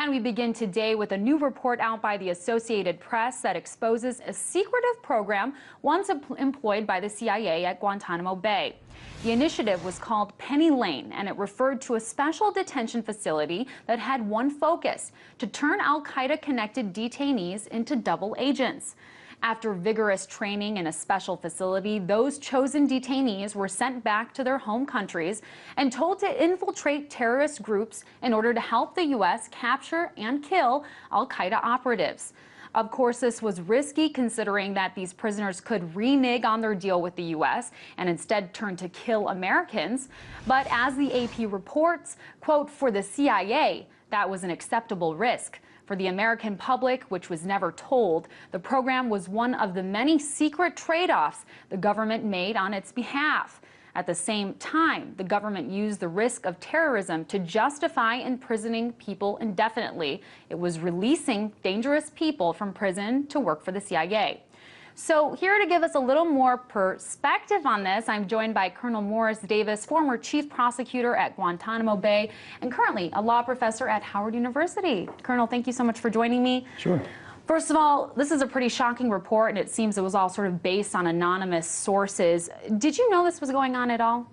And we begin today with a new report out by the Associated Press that exposes a secretive program once employed by the CIA at Guantanamo Bay. The initiative was called Penny Lane, and it referred to a special detention facility that had one focus: to turn al-Qaeda-connected detainees into double agents. After vigorous training in a special facility, those chosen detainees were sent back to their home countries and told to infiltrate terrorist groups in order to help the U.S. capture and kill al-Qaeda operatives. Of course, this was risky considering that these prisoners could renege on their deal with the U.S. and instead turn to kill Americans. But as the AP reports, quote, for the CIA, that was an acceptable risk. For the American public, which was never told, the program was one of the many secret trade-offs the government made on its behalf. At the same time, the government used the risk of terrorism to justify imprisoning people indefinitely. It was releasing dangerous people from prison to work for the CIA. So here to give us a little more perspective on this, I'm joined by Colonel Morris Davis, former chief prosecutor at Guantanamo Bay and currently a law professor at Howard University. Colonel, thank you so much for joining me. Sure. First of all, this is a pretty shocking report, and it seems it was all sort of based on anonymous sources. Did you know this was going on at all?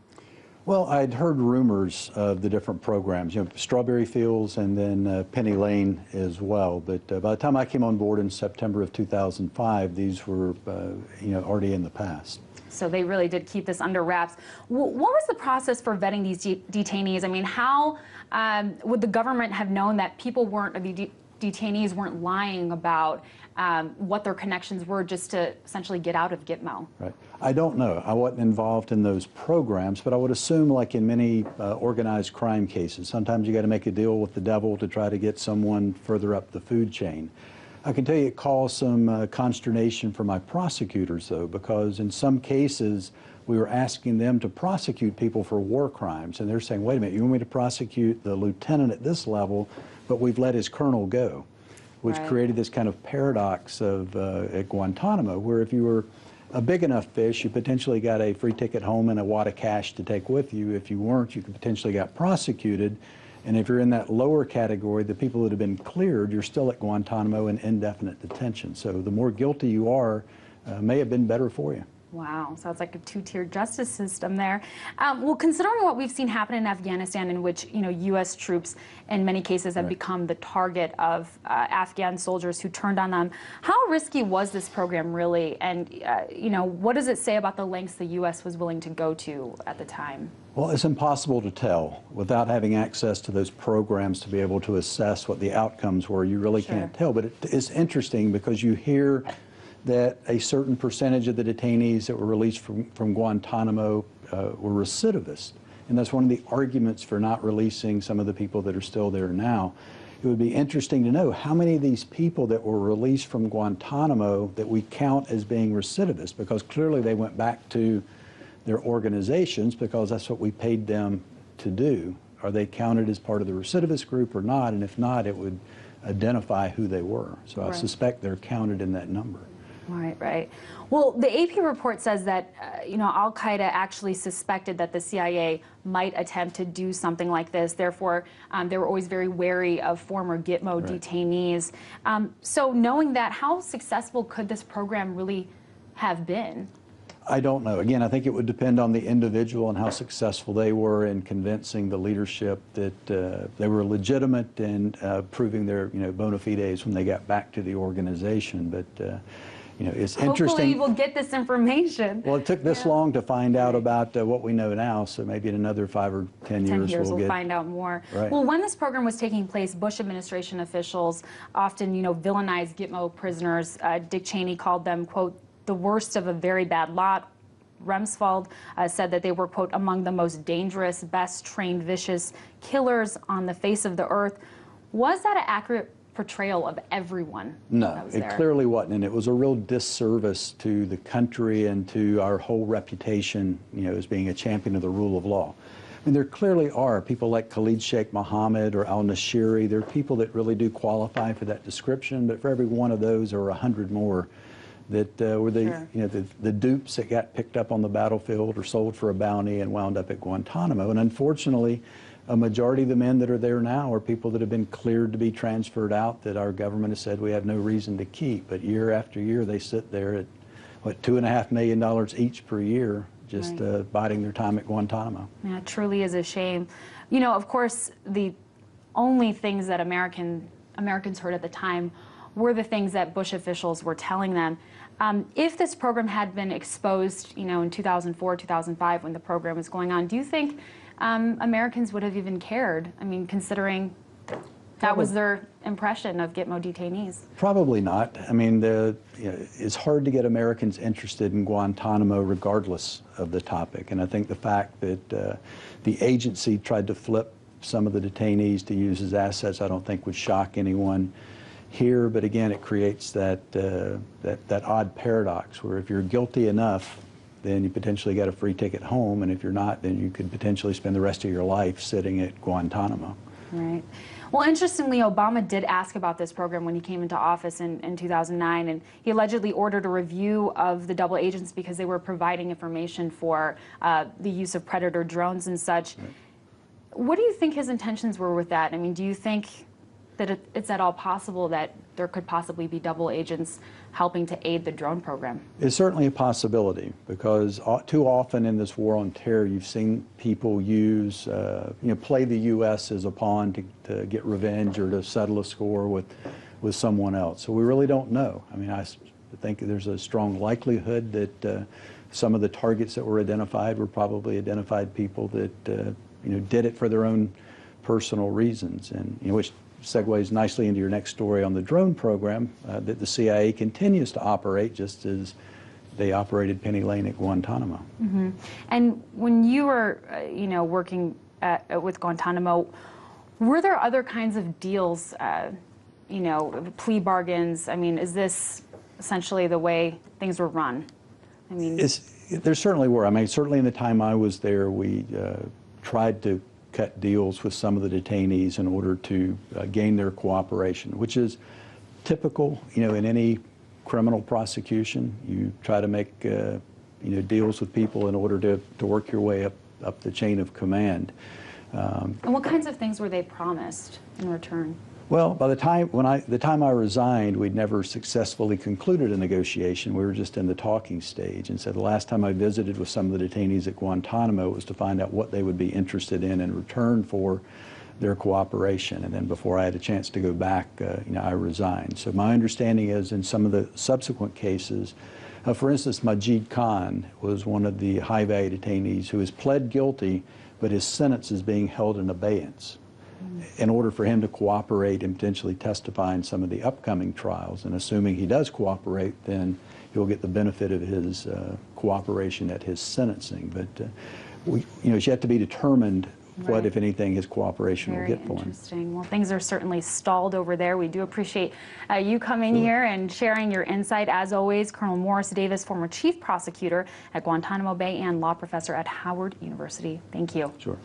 Well, I'd heard rumors of the different programs, Strawberry Fields and then Penny Lane as well. But by the time I came on board in September of 2005, these were, already in the past. So they really did keep this under wraps. What was the process for vetting these detainees? I mean, how would the government have known that people weren't, detainees weren't lying about what their connections were just to essentially get out of Gitmo? Right. I don't know. I wasn't involved in those programs, but I would assume, like in many organized crime cases, sometimes you got to make a deal with the devil to try to get someone further up the food chain. I can tell you it caused some consternation for my prosecutors, though, because in some cases we were asking them to prosecute people for war crimes, and they're saying, wait a minute, you want me to prosecute the lieutenant at this level, but we've let his colonel go, which created this kind of paradox of at Guantanamo, where if you were a big enough fish, you potentially got a free ticket home and a wad of cash to take with you. If you weren't, you could potentially get prosecuted. And if you're in that lower category, the people that have been cleared, you're still at Guantanamo in indefinite detention. So the more guilty you are, may have been better for you. Wow, sounds like a two-tier justice system there. Well, considering what we've seen happen in Afghanistan, in which U.S. troops in many cases have become the target of Afghan soldiers who turned on them, how risky was this program really? And what does it say about the lengths the U.S. was willing to go to at the time? Well, it's impossible to tell without having access to those programs to be able to assess what the outcomes were. You really can't tell. But it's interesting because you hear that a certain percentage of the detainees that were released from Guantanamo were recidivist. And that's one of the arguments for not releasing some of the people that are still there now. It would be interesting to know how many of these people that were released from Guantanamo that we count as being recidivist, because clearly they went back to their organizations because that's what we paid them to do. Are they counted as part of the recidivist group or not? And if not, it would identify who they were. So I suspect they're counted in that number. Right. Well, the AP report says that, al-Qaeda actually suspected that the CIA might attempt to do something like this. Therefore, they were always very wary of former Gitmo detainees. So knowing that, how successful could this program really have been? I don't know. Again, I think it would depend on the individual and how successful they were in convincing the leadership that they were legitimate and proving their bona fides when they got back to the organization. But it's interesting. Hopefully we'll get this information. Well, it took this long to find out about what we know now, so maybe in another 5 or 10 years we'll find out more. Right. Well, when this program was taking place, Bush administration officials often, villainized Gitmo prisoners. Dick Cheney called them, quote, the worst of a very bad lot. Rumsfeld said that they were, quote, among the most dangerous, best trained, vicious killers on the face of the earth. Was that an accurate portrayal of everyone? No, it clearly wasn't, and it was a real disservice to the country and to our whole reputation, as being a champion of the rule of law. I mean, there clearly are people like Khalid Sheikh Mohammed or al-Nashiri. There are people that really do qualify for that description, but for every one of those, there are 100 more that were the dupes that got picked up on the battlefield or sold for a bounty and wound up at Guantanamo. And unfortunately, a majority of the men that are there now are people that have been cleared to be transferred out that our government has said we have no reason to keep. But year after year, they sit there at, what, $2.5 million each per year, just biding their time at Guantanamo. Yeah, it truly is a shame. You know, of course, the only things that Americans heard at the time were the things that Bush officials were telling them. If this program had been exposed, you know, in 2004, 2005, when the program was going on, do you think Americans would have even cared? I mean, considering that was their impression of Gitmo detainees. Probably not. I mean, it's hard to get Americans interested in Guantanamo regardless of the topic. And I think the fact that the agency tried to flip some of the detainees to use as assets, I don't think would shock anyone here. But again, it creates that odd paradox where if you're guilty enough, then you potentially get a free ticket home, and if you're not, then you could potentially spend the rest of your life sitting at Guantanamo. Right. Well, interestingly, Obama did ask about this program when he came into office in 2009, and he allegedly ordered a review of the double agents because they were providing information for the use of Predator drones and such. Right. What do you think his intentions were with that? I mean, do you think that it's at all possible that there could possibly be double agents helping to aid the drone program? It's certainly a possibility, because too often in this war on terror, you've seen people use, play the U.S. as a pawn to get revenge or to settle a score with someone else. So we really don't know. I mean, I think there's a strong likelihood that some of the targets that were identified were probably identified people that did it for their own personal reasons, and which segues nicely into your next story on the drone program that the CIA continues to operate just as they operated Penny Lane at Guantanamo. Mm-hmm. And when you were, working with Guantanamo, were there other kinds of deals, plea bargains? I mean, is this essentially the way things were run? I mean, there certainly were. I mean, certainly in the time I was there, we tried to cut deals with some of the detainees in order to gain their cooperation, which is typical, in any criminal prosecution. You try to make, deals with people in order to work your way up the chain of command. And what kinds of things were they promised in return? Well, by the time I resigned, we'd never successfully concluded a negotiation. We were just in the talking stage. And so the last time I visited with some of the detainees at Guantanamo was to find out what they would be interested in return for their cooperation. And then before I had a chance to go back, I resigned. So my understanding is in some of the subsequent cases, for instance, Majid Khan was one of the high-value detainees who has pled guilty, but his sentence is being held in abeyance in order for him to cooperate and potentially testify in some of the upcoming trials. And assuming he does cooperate, then he'll get the benefit of his cooperation at his sentencing. But it's yet to be determined what, if anything, his cooperation will get for him. Very interesting. Well, things are certainly stalled over there. We do appreciate you coming here and sharing your insight. As always, Colonel Morris Davis, former chief prosecutor at Guantanamo Bay and law professor at Howard University. Thank you. Sure.